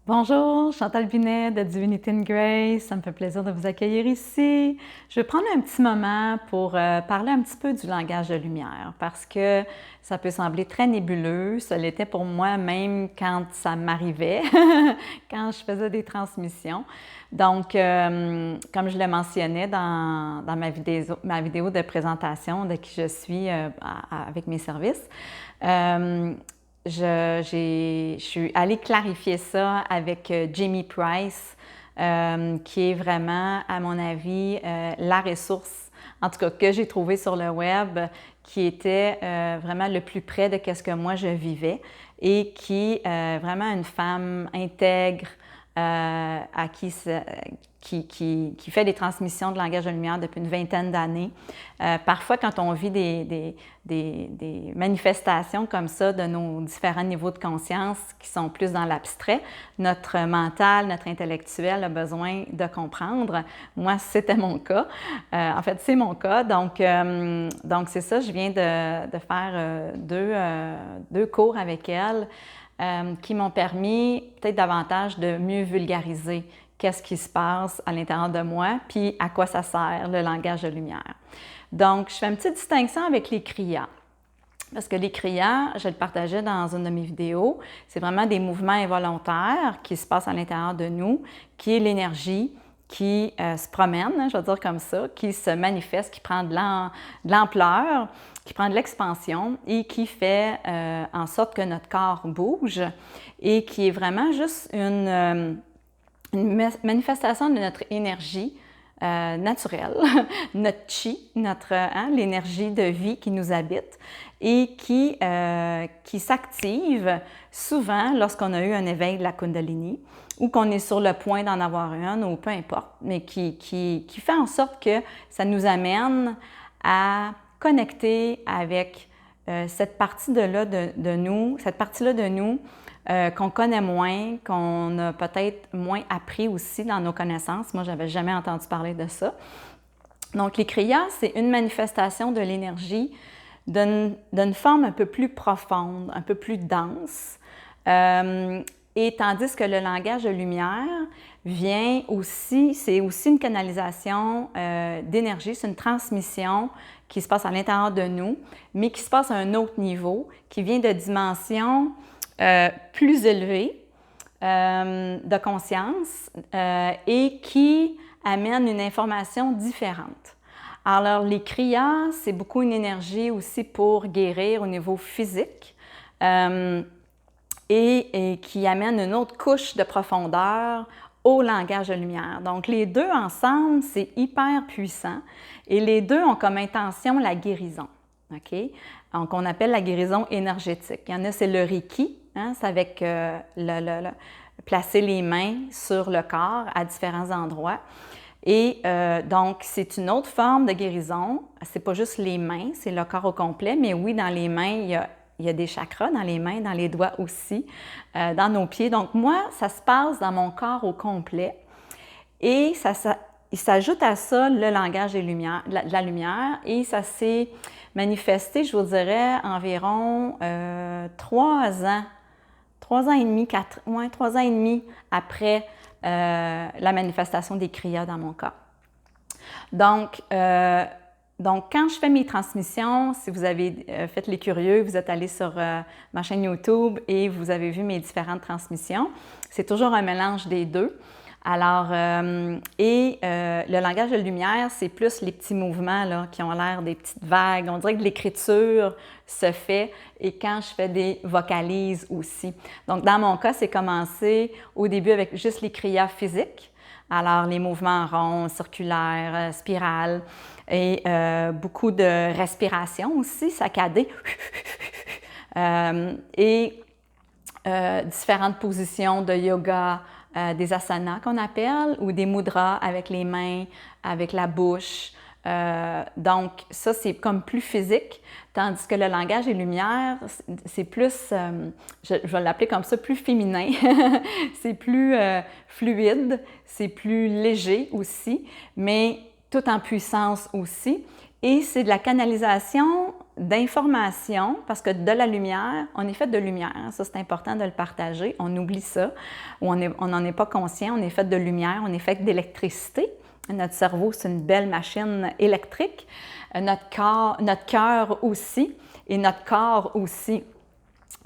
Bonjour, Chantal Binet de Divinity and Grace. Ça me fait plaisir de vous accueillir ici. Je vais prendre un petit moment pour parler un petit peu du langage de lumière parce que ça peut sembler très nébuleux. Ça l'était pour moi même quand ça m'arrivait, quand je faisais des transmissions. Donc, comme je le mentionnais dans ma vidéo de présentation de qui je suis avec mes services, je suis allée clarifier ça avec Jamie Price, qui est vraiment, à mon avis, la ressource, en tout cas que j'ai trouvée sur le web, qui était vraiment le plus près de ce que moi je vivais et qui est vraiment une femme intègre, à qui fait des transmissions de langage de lumière depuis une vingtaine d'années. Parfois, quand on vit des manifestations comme ça de nos différents niveaux de conscience qui sont plus dans l'abstrait, notre mental, notre intellectuel a besoin de comprendre. Moi, c'était mon cas. En fait, c'est mon cas. Donc c'est ça, je viens de faire deux cours avec elle qui m'ont permis peut-être davantage de mieux vulgariser qu'est-ce qui se passe à l'intérieur de moi, puis à quoi ça sert le langage de lumière. Donc, je fais une petite distinction avec les kriyas. Parce que les kriyas, je le partageais dans une de mes vidéos, c'est vraiment des mouvements involontaires qui se passent à l'intérieur de nous, qui est l'énergie qui se promène, je vais dire comme ça, qui se manifeste, qui prend de l'ampleur, qui prend de l'expansion et qui fait en sorte que notre corps bouge et qui est vraiment juste une manifestation de notre énergie naturelle, notre chi, l'énergie de vie qui nous habite et qui s'active souvent lorsqu'on a eu un éveil de la Kundalini ou qu'on est sur le point d'en avoir une ou peu importe, mais qui fait en sorte que ça nous amène à connecter avec cette partie-là de nous, cette partie-là de nous qu'on connaît moins, qu'on a peut-être moins appris aussi dans nos connaissances. Moi, je n'avais jamais entendu parler de ça. Donc, les kriyas, c'est une manifestation de l'énergie d'une forme un peu plus profonde, un peu plus dense. Et tandis que le langage de lumière vient aussi, c'est aussi une canalisation d'énergie, c'est une transmission qui se passe à l'intérieur de nous, mais qui se passe à un autre niveau, qui vient de dimensions plus élevées de conscience et qui amène une information différente. Alors, les kriyas, c'est beaucoup une énergie aussi pour guérir au niveau physique et qui amène une autre couche de profondeur au langage de lumière. Donc, les deux ensemble, c'est hyper puissant et les deux ont comme intention la guérison. OK? Donc, on appelle la guérison énergétique. Il y en a, c'est le Reiki, hein, c'est avec placer les mains sur le corps à différents endroits. Et donc, c'est une autre forme de guérison. C'est pas juste les mains, c'est le corps au complet, mais oui, dans les mains, il y a des chakras dans les mains, dans les doigts aussi, dans nos pieds. Donc, moi, ça se passe dans mon corps au complet. Et il s'ajoute à ça le langage de la lumière et ça s'est manifesté, je vous dirais, environ 3 ans. 3 ans et demi, 3 ans et demi après la manifestation des kriyas dans mon cas. Donc, quand je fais mes transmissions, si vous avez fait les curieux, vous êtes allé sur ma chaîne YouTube et vous avez vu mes différentes transmissions, c'est toujours un mélange des deux. Alors, le langage de lumière, c'est plus les petits mouvements là, qui ont l'air des petites vagues. On dirait que l'écriture se fait et quand je fais des vocalises aussi. Donc, dans mon cas, c'est commencé au début avec juste les kriyas physiques. Alors, les mouvements ronds, circulaires, spirales et beaucoup de respiration aussi, saccadée. Différentes positions de yoga, des asanas qu'on appelle, ou des mudras avec les mains, avec la bouche. Donc, ça, c'est comme plus physique, tandis que le langage des lumières, c'est plus, je vais l'appeler comme ça, plus féminin. C'est plus fluide, c'est plus léger aussi, mais tout en puissance aussi. Et c'est de la canalisation d'informations, parce que de la lumière, on est fait de lumière, ça c'est important de le partager, on oublie ça, ou on n'en est pas conscient, on est fait de lumière, on est fait d'électricité. Notre cerveau, c'est une belle machine électrique, notre cœur aussi, et notre corps aussi.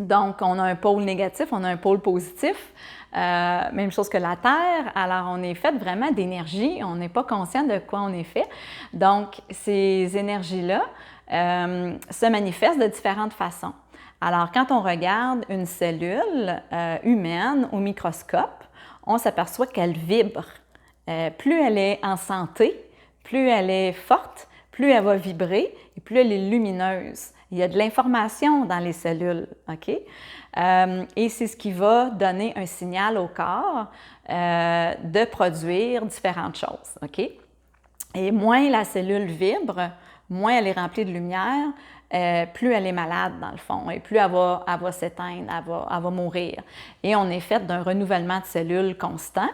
Donc, on a un pôle négatif, on a un pôle positif, même chose que la Terre. Alors, on est fait vraiment d'énergie, on n'est pas conscient de quoi on est fait. Donc, ces énergies-là se manifestent de différentes façons. Alors, quand on regarde une cellule humaine au microscope, on s'aperçoit qu'elle vibre. Plus elle est en santé, plus elle est forte, plus elle va vibrer et plus elle est lumineuse. Il y a de l'information dans les cellules, OK? Et c'est ce qui va donner un signal au corps de produire différentes choses, OK? Et moins la cellule vibre, moins elle est remplie de lumière, plus elle est malade dans le fond, et plus elle va s'éteindre, elle va mourir. Et on est fait d'un renouvellement de cellules constant.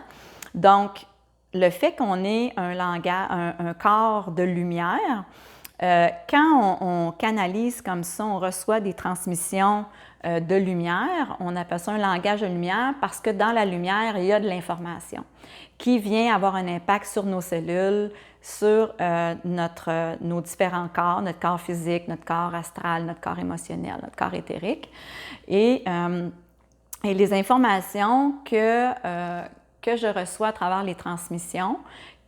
Donc, le fait qu'on ait un corps de lumière, quand on canalise comme ça, on reçoit des transmissions de lumière, on appelle ça un langage de lumière parce que dans la lumière, il y a de l'information qui vient avoir un impact sur nos cellules, sur nos différents corps, notre corps physique, notre corps astral, notre corps émotionnel, notre corps éthérique. Et les informations que je reçois à travers les transmissions,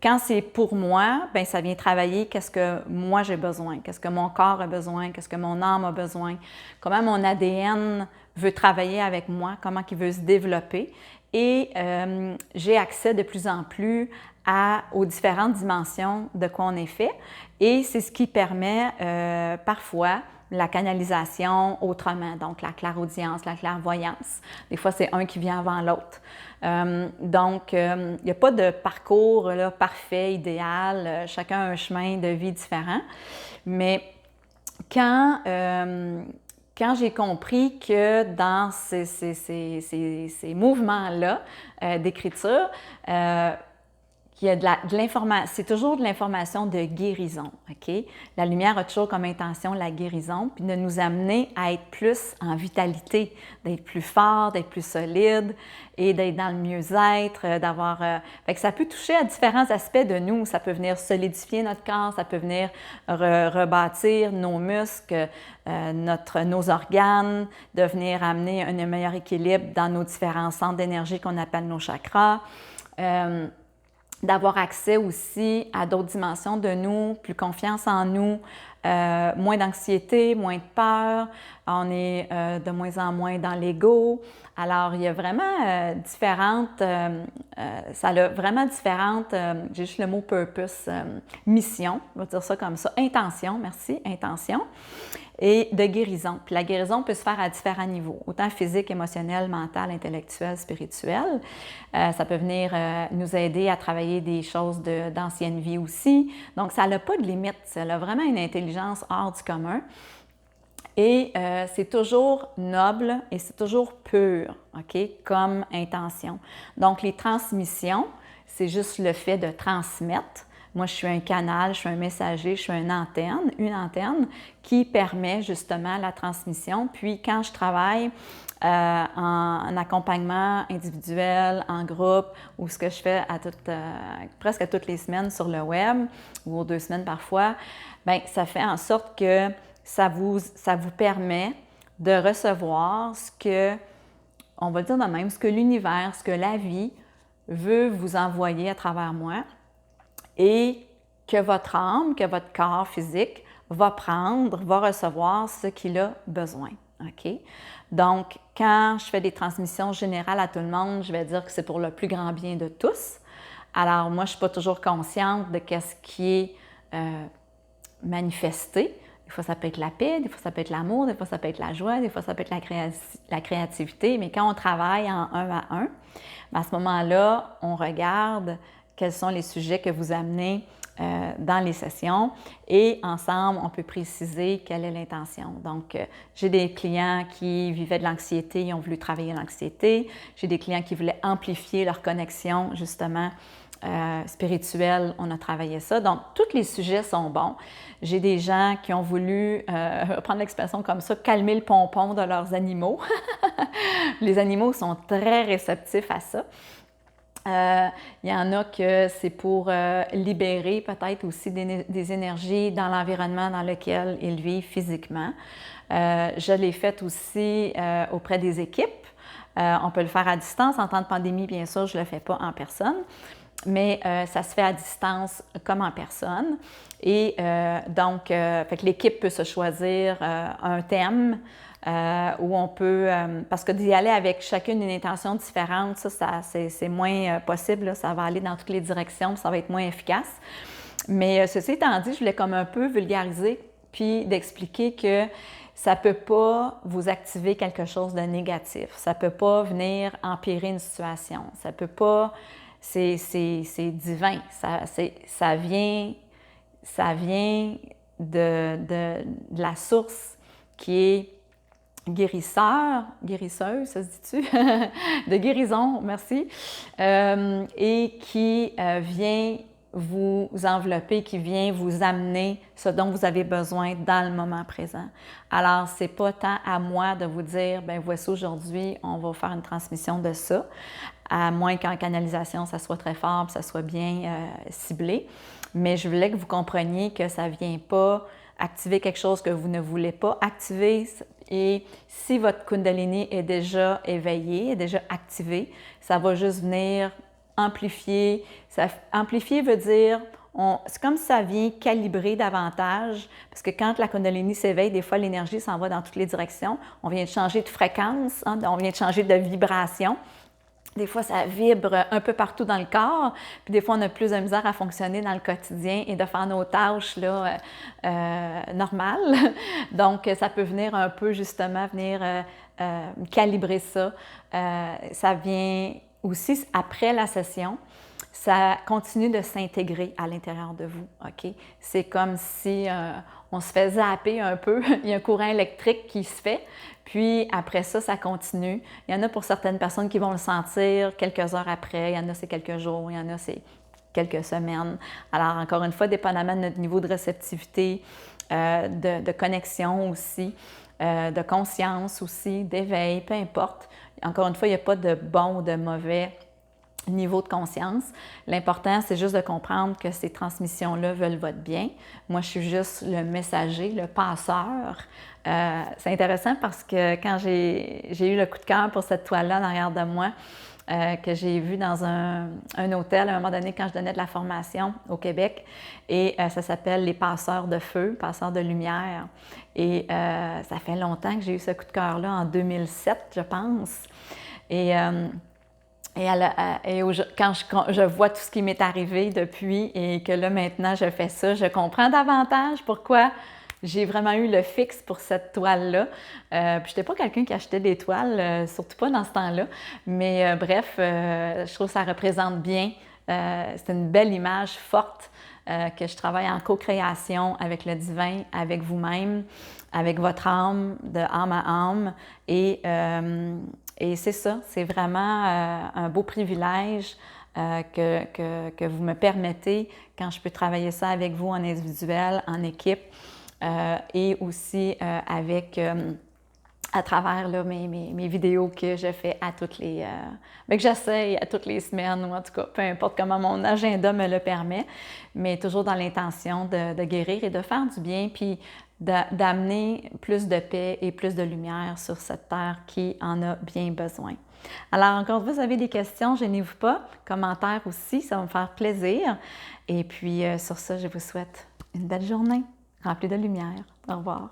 quand c'est pour moi, bien, ça vient travailler qu'est-ce que moi j'ai besoin, qu'est-ce que mon corps a besoin, qu'est-ce que mon âme a besoin, comment mon ADN veut travailler avec moi, comment il veut se développer. Et j'ai accès de plus en plus aux différentes dimensions de quoi on est fait. Et c'est ce qui permet parfois la canalisation autrement, donc la clairaudience, la clairvoyance. Des fois, c'est un qui vient avant l'autre. Donc, il n'y a pas de parcours là, parfait, idéal. Chacun a un chemin de vie différent. Mais quand j'ai compris que dans ces mouvements-là d'écriture, qu'il y a de l'information, c'est toujours de l'information de guérison, OK? La lumière a toujours comme intention la guérison, puis de nous amener à être plus en vitalité, d'être plus fort, d'être plus solide et d'être dans le mieux-être, d'avoir... Fait que ça peut toucher à différents aspects de nous. Ça peut venir solidifier notre corps, ça peut venir rebâtir nos muscles, nos organes, de venir amener un meilleur équilibre dans nos différents centres d'énergie qu'on appelle nos chakras. D'avoir accès aussi à d'autres dimensions de nous, plus confiance en nous, moins d'anxiété, moins de peur, on est de moins en moins dans l'ego. Alors, il y a vraiment différentes, ça a vraiment différentes, j'ai juste le mot purpose, mission, on va dire ça comme ça, intention, merci, intention, et de guérison. Puis la guérison peut se faire à différents niveaux, autant physique, émotionnel, mental, intellectuel, spirituel. Ça peut venir nous aider à travailler des choses d'ancienne vie aussi. Donc, ça n'a pas de limite, ça a vraiment une intelligence hors du commun. Et c'est toujours noble et c'est toujours pur, OK, comme intention. Donc, les transmissions, c'est juste le fait de transmettre. Moi, je suis un canal, je suis un messager, je suis une antenne qui permet justement la transmission. Puis, quand je travaille en accompagnement individuel, en groupe, ou ce que je fais presque à toutes les semaines sur le web, ou aux 2 semaines parfois, bien, ça fait en sorte que ça vous permet de recevoir ce que, on va le dire de même, ce que l'univers, ce que la vie veut vous envoyer à travers moi et que votre âme, que votre corps physique va recevoir ce qu'il a besoin. OK? Donc, quand je fais des transmissions générales à tout le monde, je vais dire que c'est pour le plus grand bien de tous. Alors, moi, je ne suis pas toujours consciente de ce qui est manifesté. Des fois, ça peut être la paix, des fois, ça peut être l'amour, des fois, ça peut être la joie, des fois, ça peut être la créativité. Mais quand on travaille en 1 à 1, à ce moment-là, on regarde quels sont les sujets que vous amenez dans les sessions et ensemble, on peut préciser quelle est l'intention. Donc, j'ai des clients qui vivaient de l'anxiété, ils ont voulu travailler l'anxiété. J'ai des clients qui voulaient amplifier leur connexion, justement, spirituelle, on a travaillé ça. Donc, tous les sujets sont bons. J'ai des gens qui ont voulu, prendre l'expression comme ça, calmer le pompon de leurs animaux. Les animaux sont très réceptifs à ça. Il y en a que c'est pour libérer peut-être aussi des énergies dans l'environnement dans lequel ils vivent physiquement. Je l'ai fait aussi auprès des équipes. On peut le faire à distance. En temps de pandémie, bien sûr, je ne le fais pas en personne, mais ça se fait à distance comme en personne. Et donc, fait que l'équipe peut se choisir un thème où on peut, parce que d'y aller avec chacune une intention différente, ça c'est moins possible, là, ça va aller dans toutes les directions, ça va être moins efficace. Mais ceci étant dit, je voulais comme un peu vulgariser, puis d'expliquer que ça ne peut pas vous activer quelque chose de négatif, ça ne peut pas venir empirer une situation, ça ne peut pas, c'est divin, ça vient de la source qui est guérisseuse, ça se dit-tu? De guérison, merci, et qui vient vous envelopper, qui vient vous amener ce dont vous avez besoin dans le moment présent. Alors, c'est pas tant à moi de vous dire, ben voici aujourd'hui, on va faire une transmission de ça, à moins qu'en canalisation, ça soit très fort, ça soit bien ciblé. Mais je voulais que vous compreniez que ça ne vient pas activer quelque chose que vous ne voulez pas activer. Et si votre Kundalini est déjà éveillé, est déjà activé, ça va juste venir amplifier. Amplifier veut dire, c'est comme si ça vient calibrer davantage, parce que quand la Kundalini s'éveille, des fois l'énergie s'en va dans toutes les directions. On vient de changer de fréquence, hein, on vient de changer de vibration. Des fois, ça vibre un peu partout dans le corps, puis des fois, on a plus de misère à fonctionner dans le quotidien et de faire nos tâches là, normales. Donc, ça peut venir un peu, justement, calibrer ça. Ça vient aussi après la session. Ça continue de s'intégrer à l'intérieur de vous, OK? C'est comme si on se fait zapper un peu. Il y a un courant électrique qui se fait, puis après ça, ça continue. Il y en a pour certaines personnes qui vont le sentir quelques heures après, il y en a c'est quelques jours, il y en a c'est quelques semaines. Alors, encore une fois, dépendamment de notre niveau de réceptivité, de connexion aussi, de conscience aussi, d'éveil, peu importe. Encore une fois, il n'y a pas de bon ou de mauvais niveau de conscience. L'important, c'est juste de comprendre que ces transmissions-là veulent votre bien. Moi, je suis juste le messager, le passeur. C'est intéressant parce que quand j'ai eu le coup de cœur pour cette toile-là en arrière de moi, que j'ai vue dans un hôtel à un moment donné quand je donnais de la formation au Québec, et ça s'appelle les passeurs de feu, passeurs de lumière. Et ça fait longtemps que j'ai eu ce coup de cœur-là, en 2007, je pense. Quand je vois tout ce qui m'est arrivé depuis et que là, maintenant, je fais ça, je comprends davantage pourquoi j'ai vraiment eu le fixe pour cette toile-là. Puis je n'étais pas quelqu'un qui achetait des toiles, surtout pas dans ce temps-là. Mais bref, je trouve que ça représente bien. C'est une belle image forte que je travaille en co-création avec le divin, avec vous-même, avec votre âme, de âme à âme. Et c'est ça, c'est vraiment un beau privilège que vous me permettez quand je peux travailler ça avec vous en individuel, en équipe et aussi à travers là, mes vidéos que je fais à toutes les... que j'essaye à toutes les semaines, ou en tout cas, peu importe comment mon agenda me le permet, mais toujours dans l'intention de guérir et de faire du bien, puis d'amener plus de paix et plus de lumière sur cette terre qui en a bien besoin. Alors, encore vous avez des questions, gênez-vous pas, commentaires aussi, ça va me faire plaisir. Et puis, sur ça, je vous souhaite une belle journée remplie de lumière. Au revoir.